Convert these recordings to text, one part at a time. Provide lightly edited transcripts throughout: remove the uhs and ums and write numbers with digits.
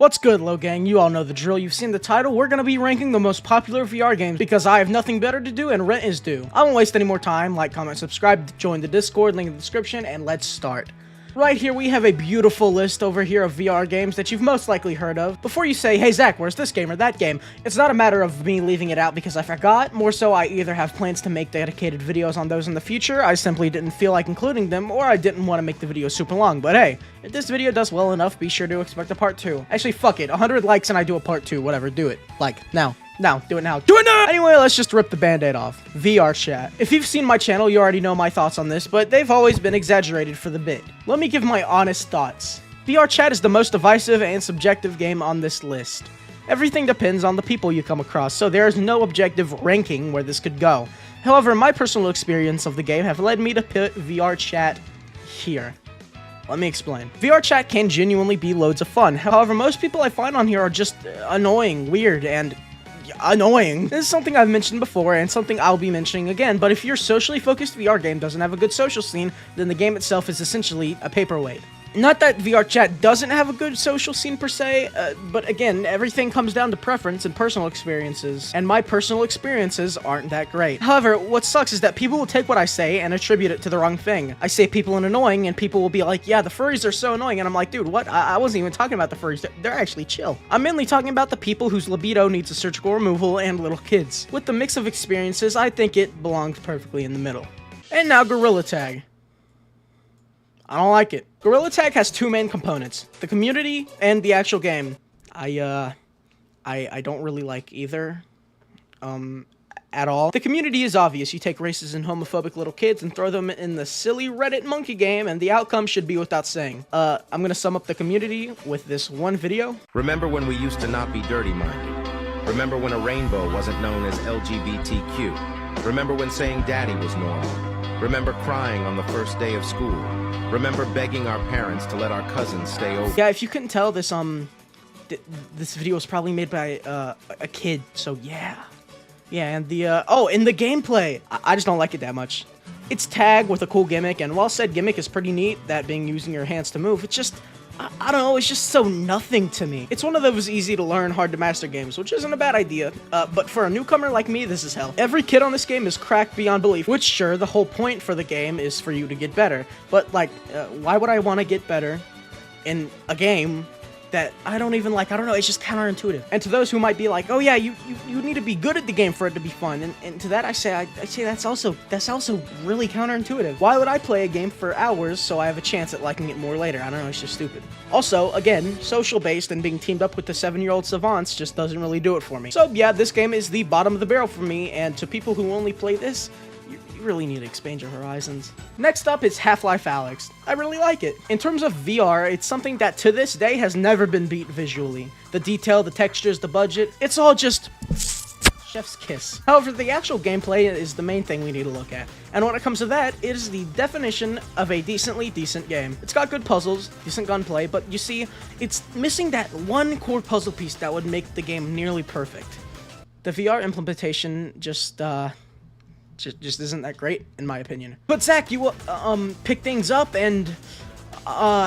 What's good, Low Gang? You all know the drill. You've seen the title. We're gonna be ranking the most popular VR games because I have nothing better to do and rent is due. I won't waste any more time. Like, comment, subscribe, join the Discord, link in the description, and let's start. Right here, we have a beautiful list over here of VR games that you've most likely heard of. Before you say, hey Zach, where's this game or that game? It's not a matter of me leaving it out because I forgot. More so, I either have plans to make dedicated videos on those in the future, I simply didn't feel like including them, or I didn't want to make the video super long. But hey, if this video does well enough, be sure to expect a part 2. Actually, fuck it. 100 likes and I do a part 2. Whatever, do it. Like, now. Now, do it now. Do it now! Anyway, let's just rip the band-aid off. VR chat. If you've seen my channel, you already know my thoughts on this, but they've always been exaggerated for the bit. Let me give my honest thoughts. VR chat is the most divisive and subjective game on this list. Everything depends on the people you come across, so there is no objective ranking where this could go. However, my personal experience of the game have led me to put VR chat here. Let me explain. VR chat can genuinely be loads of fun. However, most people I find on here are just annoying, weird, and annoying. This is something I've mentioned before and something I'll be mentioning again, but if your socially focused VR game doesn't have a good social scene, then the game itself is essentially a paperweight. Not that VR chat doesn't have a good social scene per se, but again, everything comes down to preference and personal experiences, and my personal experiences aren't that great. However, what sucks is that people will take what I say and attribute it to the wrong thing. I say people are annoying, and people will be like, yeah, the furries are so annoying, and I'm like, dude, what? I wasn't even talking about the furries. They're actually chill. I'm mainly talking about the people whose libido needs a surgical removal and little kids. With the mix of experiences, I think it belongs perfectly in the middle. And now Gorilla Tag. I don't like it. Gorilla Tag has two main components, the community and the actual game. I don't really like either, at all. The community is obvious. You take racist and homophobic little kids and throw them in the silly Reddit monkey game, and the outcome should be without saying. I'm gonna sum up the community with this one video. Remember when we used to not be dirty-minded? Remember when a rainbow wasn't known as LGBTQ? Remember when saying daddy was normal? Remember crying on the first day of school? Remember begging our parents to let our cousins stay over? Yeah, if you couldn't tell, this this video was probably made by a kid, so yeah. Yeah, and the oh, in the gameplay, I just don't like it that much. It's tag with a cool gimmick, and while said gimmick is pretty neat, that being using your hands to move, it's just, I don't know, it's just so nothing to me. It's one of those easy to learn, hard to master games, which isn't a bad idea, but for a newcomer like me, this is hell. Every kid on this game is cracked beyond belief, which sure, the whole point for the game is for you to get better, but like, why would I want to get better in a game that I don't even like? I don't know, it's just counterintuitive. And to those who might be like, oh yeah, you need to be good at the game for it to be fun, and to that I say that's also really counterintuitive. Why would I play a game for hours so I have a chance at liking it more later? I don't know, it's just stupid. Also, again, social based and being teamed up with the 7-year-old savants just doesn't really do it for me. So yeah, this game is the bottom of the barrel for me, and to people who only play this, you really need to expand your horizons. Next up is Half-Life Alyx. I really like it. In terms of VR, it's something that to this day has never been beat visually. The detail, the textures, the budget, it's all just chef's kiss. However, the actual gameplay is the main thing we need to look at. And when it comes to that, it is the definition of a decently decent game. It's got good puzzles, decent gunplay, but you see, it's missing that one core puzzle piece that would make the game nearly perfect. The VR implementation just isn't that great, in my opinion. But Zach, you pick things up and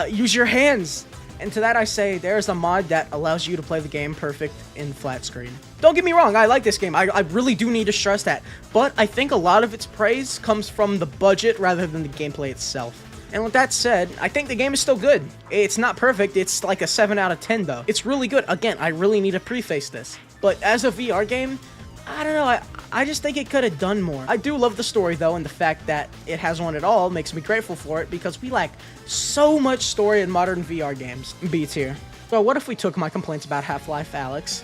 use your hands. And to that I say, there's a mod that allows you to play the game perfect in flat screen. Don't get me wrong, I like this game. I really do need to stress that. But I think a lot of its praise comes from the budget rather than the gameplay itself. And with that said, I think the game is still good. It's not perfect, it's like a 7 out of 10 though. It's really good. Again, I really need to preface this. But as a VR game, I don't know, I just think it could have done more. I do love the story though, and the fact that it has one at all makes me grateful for it, because we lack so much story in modern VR games. Beats here. So what if we took my complaints about Half-Life Alyx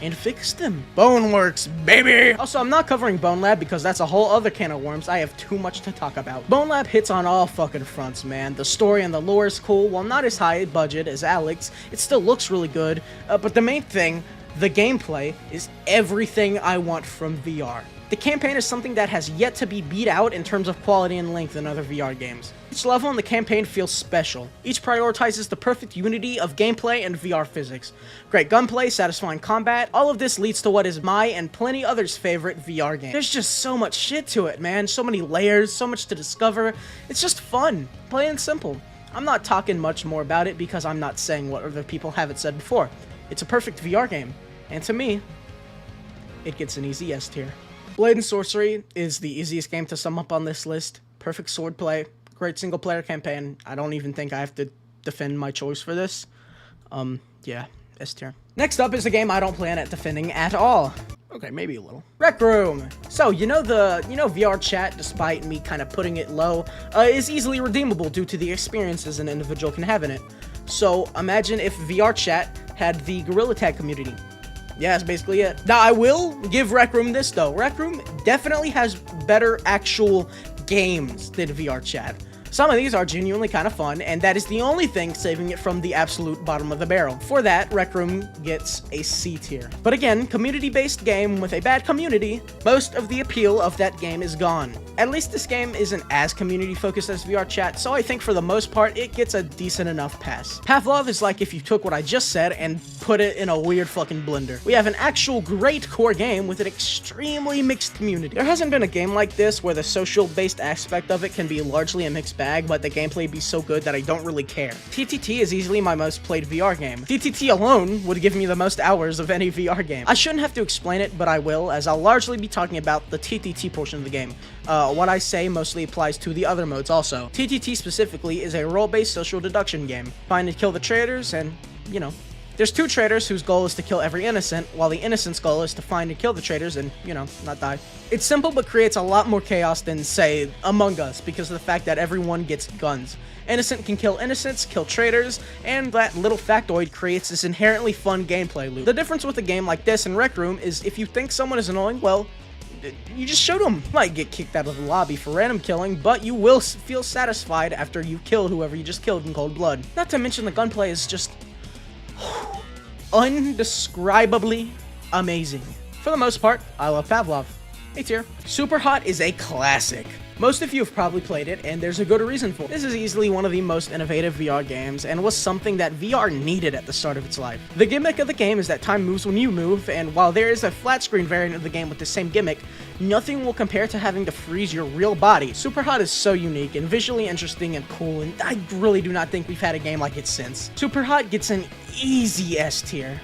and fixed them? Boneworks, baby! Also, I'm not covering Bonelab because that's a whole other can of worms. I have too much to talk about. Bonelab hits on all fucking fronts, man. The story and the lore is cool. While not as high budget as Alyx, it still looks really good. But the main thing, the gameplay, is everything I want from VR. The campaign is something that has yet to be beat out in terms of quality and length in other VR games. Each level in the campaign feels special. Each prioritizes the perfect unity of gameplay and VR physics. Great gunplay, satisfying combat, all of this leads to what is my and plenty others' favorite VR game. There's just so much shit to it, man. So many layers, so much to discover. It's just fun, plain and simple. I'm not talking much more about it because I'm not saying what other people haven't said before. It's a perfect VR game, and to me, it gets an easy S tier. Blade and Sorcery is the easiest game to sum up on this list. Perfect swordplay, great single-player campaign. I don't even think I have to defend my choice for this. Yeah, S tier. Next up is a game I don't plan at defending at all. Okay, maybe a little. Rec Room. So, VR chat, despite me kind of putting it low, is easily redeemable due to the experiences an individual can have in it. So, imagine if VR chat had the Gorilla Tag community. Yeah, that's basically it. Now, I will give Rec Room this, though. Rec Room definitely has better actual games than VR chat. Some of these are genuinely kind of fun, and that is the only thing saving it from the absolute bottom of the barrel. For that, Rec Room gets a C tier. But again, community-based game with a bad community, most of the appeal of that game is gone. At least this game isn't as community-focused as VR chat, so I think for the most part, it gets a decent enough pass. Pavlov is like if you took what I just said and put it in a weird fucking blender. We have an actual great core game with an extremely mixed community. There hasn't been a game like this where the social-based aspect of it can be largely a mixed bag, but the gameplay be so good that I don't really care. TTT is easily my most played VR game. TTT alone would give me the most hours of any VR game. I shouldn't have to explain it, but I will, as I'll largely be talking about the TTT portion of the game. What I say mostly applies to the other modes also. TTT specifically is a role-based social deduction game. Find and kill the traitors, and, there's two traitors whose goal is to kill every innocent, while the innocent's goal is to find and kill the traitors and, not die. It's simple but creates a lot more chaos than, say, Among Us, because of the fact that everyone gets guns. Innocent can kill innocents, kill traitors, and that little factoid creates this inherently fun gameplay loop. The difference with a game like this and Rec Room is if you think someone is annoying, well, you just shoot them. You might get kicked out of the lobby for random killing, but you will feel satisfied after you kill whoever you just killed in cold blood. Not to mention the gunplay is just undescribably amazing. For the most part, I love Pavlov. A tier. Superhot is a classic. Most of you have probably played it, and there's a good reason for it. This is easily one of the most innovative VR games, and was something that VR needed at the start of its life. The gimmick of the game is that time moves when you move, and while there is a flat screen variant of the game with the same gimmick, nothing will compare to having to freeze your real body. Superhot is so unique and visually interesting and cool, and I really do not think we've had a game like it since. Superhot gets an easy S tier.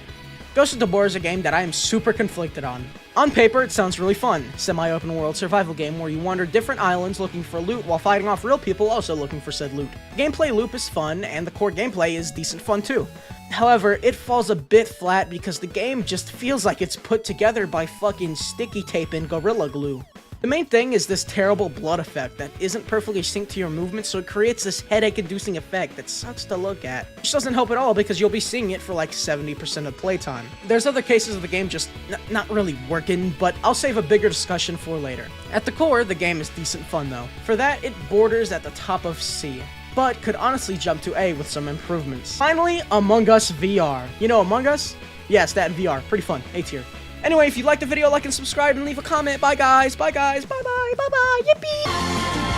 Ghost of Tabor is a game that I am super conflicted on. On paper, it sounds really fun. Semi-open world survival game where you wander different islands looking for loot while fighting off real people also looking for said loot. Gameplay loop is fun, and the core gameplay is decent fun too. However, it falls a bit flat because the game just feels like it's put together by fucking sticky tape and Gorilla Glue. The main thing is this terrible blood effect that isn't perfectly synced to your movements, so it creates this headache-inducing effect that sucks to look at. Which doesn't help at all because you'll be seeing it for like 70% of playtime. There's other cases of the game just not really working, but I'll save a bigger discussion for later. At the core, the game is decent fun though. For that, it borders at the top of C, but could honestly jump to A with some improvements. Finally, Among Us VR. You know Among Us? Yes, that in VR. Pretty fun. A tier. Anyway, if you liked the video, like and subscribe and leave a comment. Bye guys, bye bye, bye bye, yippee!